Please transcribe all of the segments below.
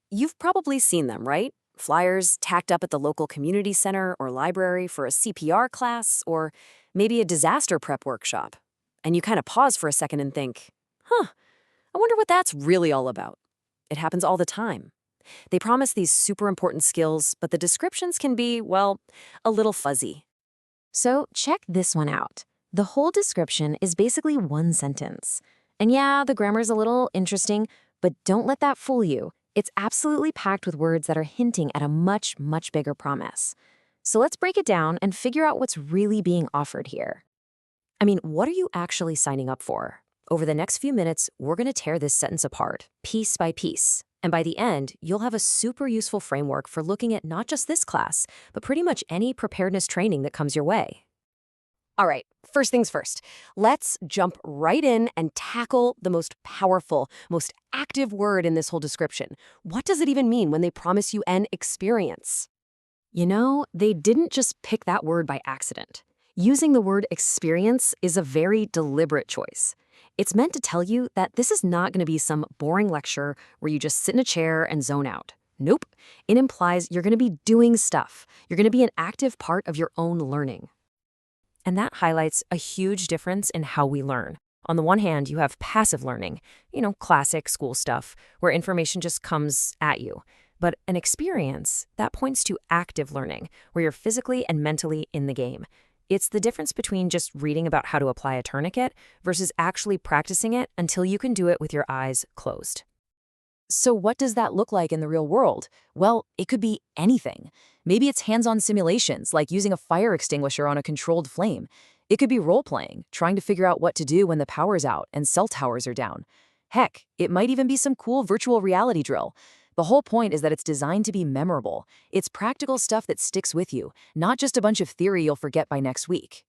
You've probably seen them, right? Flyers tacked up at the local community center or library for a CPR class or maybe a disaster prep workshop. And you kind of pause for a second and think, huh, I wonder what that's really all about. It happens all the time. They promise these super important skills, but the descriptions can be, well, a little fuzzy. So check this one out. The whole description is basically one sentence. And yeah, the grammar's a little interesting, but don't let that fool you. It's absolutely packed with words that are hinting at a much, much bigger promise. So let's break it down and figure out what's really being offered here. I mean, what are you actually signing up for? Over the next few minutes, we're going to tear this sentence apart, piece by piece. And by the end, you'll have a super useful framework for looking at not just this class, but pretty much any preparedness training that comes your way. All right, first things first. Let's jump right in and tackle the most powerful, most active word in this whole description. What does it even mean when they promise you an experience? You know, they didn't just pick that word by accident. Using the word experience is a very deliberate choice. It's meant to tell you that this is not going to be some boring lecture where you just sit in a chair and zone out. Nope. It implies you're going to be doing stuff. You're going to be an active part of your own learning. And that highlights a huge difference in how we learn. On the one hand, you have passive learning, classic school stuff, where information just comes at you. But an experience, that points to active learning, where you're physically and mentally in the game. It's the difference between just reading about how to apply a tourniquet versus actually practicing it until you can do it with your eyes closed. So what does that look like in the real world? Well, it could be anything. Maybe it's hands-on simulations, like using a fire extinguisher on a controlled flame. It could be role-playing, trying to figure out what to do when the power's out and cell towers are down. Heck, it might even be some cool virtual reality drill. The whole point is that it's designed to be memorable. It's practical stuff that sticks with you, not just a bunch of theory you'll forget by next week.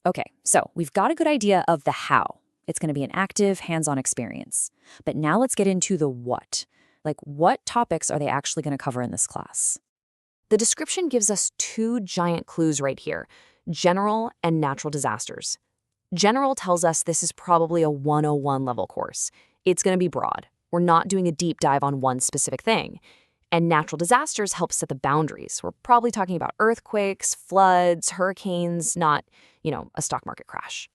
Okay, so we've got a good idea of the how. It's going to be an active, hands-on experience. But now let's get into the what. Like, what topics are they actually going to cover in this class? The description gives us two giant clues right here: general and natural disasters. General tells us this is probably a 101 level course. It's going to be broad. We're not doing a deep dive on one specific thing. And natural disasters help set the boundaries. We're probably talking about earthquakes, floods, hurricanes, not, a stock market crash.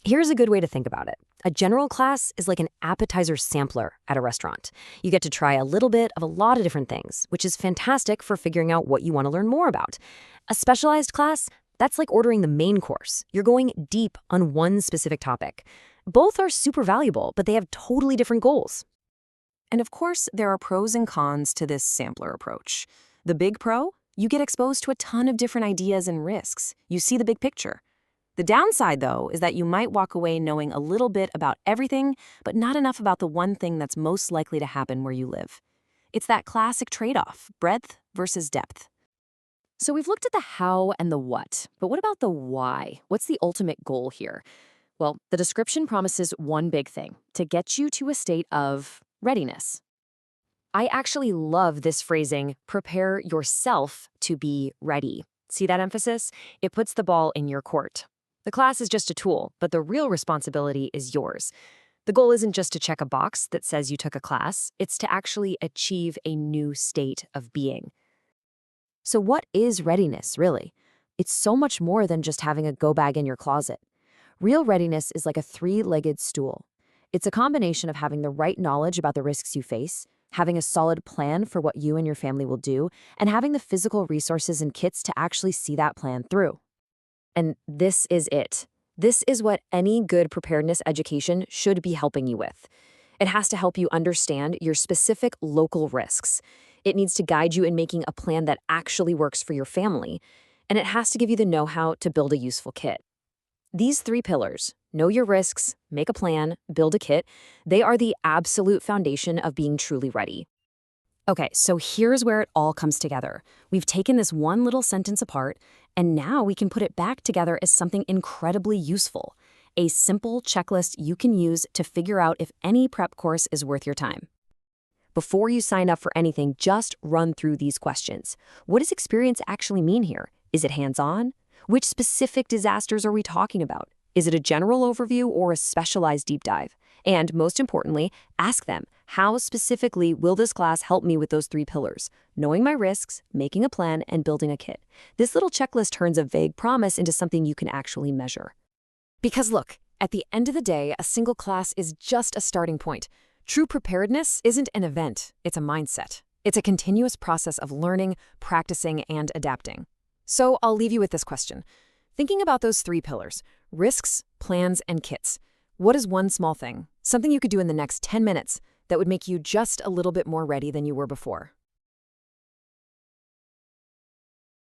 Here's a good way to think about it. A general class is like an appetizer sampler at a restaurant. You get to try a little bit of a lot of different things, which is fantastic for figuring out what you want to learn more about. A specialized class, that's like ordering the main course. You're going deep on one specific topic. Both are super valuable, but they have totally different goals. And of course, there are pros and cons to this sampler approach. The big pro? You get exposed to a ton of different ideas and risks. You see the big picture. The downside, though, is that you might walk away knowing a little bit about everything, but not enough about the one thing that's most likely to happen where you live. It's that classic trade-off, breadth versus depth. So we've looked at the how and the what, but what about the why? What's the ultimate goal here? Well, the description promises one big thing: to get you to a state of readiness. I actually love this phrasing, prepare yourself to be ready. See that emphasis? It puts the ball in your court. The class is just a tool, but the real responsibility is yours. The goal isn't just to check a box that says you took a class, it's to actually achieve a new state of being. So what is readiness, really? It's so much more than just having a go bag in your closet. Real readiness is like a three-legged stool. It's a combination of having the right knowledge about the risks you face, having a solid plan for what you and your family will do, and having the physical resources and kits to actually see that plan through. And this is it. This is what any good preparedness education should be helping you with. It has to help you understand your specific local risks. It needs to guide you in making a plan that actually works for your family. And it has to give you the know-how to build a useful kit. These three pillars, know your risks, make a plan, build a kit, they are the absolute foundation of being truly ready. Okay, so here's where it all comes together. We've taken this one little sentence apart, and now we can put it back together as something incredibly useful. A simple checklist you can use to figure out if any prep course is worth your time. Before you sign up for anything, just run through these questions. What does experience actually mean here? Is it hands-on? Which specific disasters are we talking about? Is it a general overview or a specialized deep dive? And most importantly, ask them, How specifically will this class help me with those 3 pillars? Knowing my risks, making a plan, and building a kit. This little checklist turns a vague promise into something you can actually measure. Because look, at the end of the day, a single class is just a starting point. True preparedness isn't an event, it's a mindset. It's a continuous process of learning, practicing, and adapting. So I'll leave you with this question. Thinking about those 3 pillars, risks, plans, and kits, what is one small thing, something you could do in the next 10 minutes that would make you just a little bit more ready than you were before?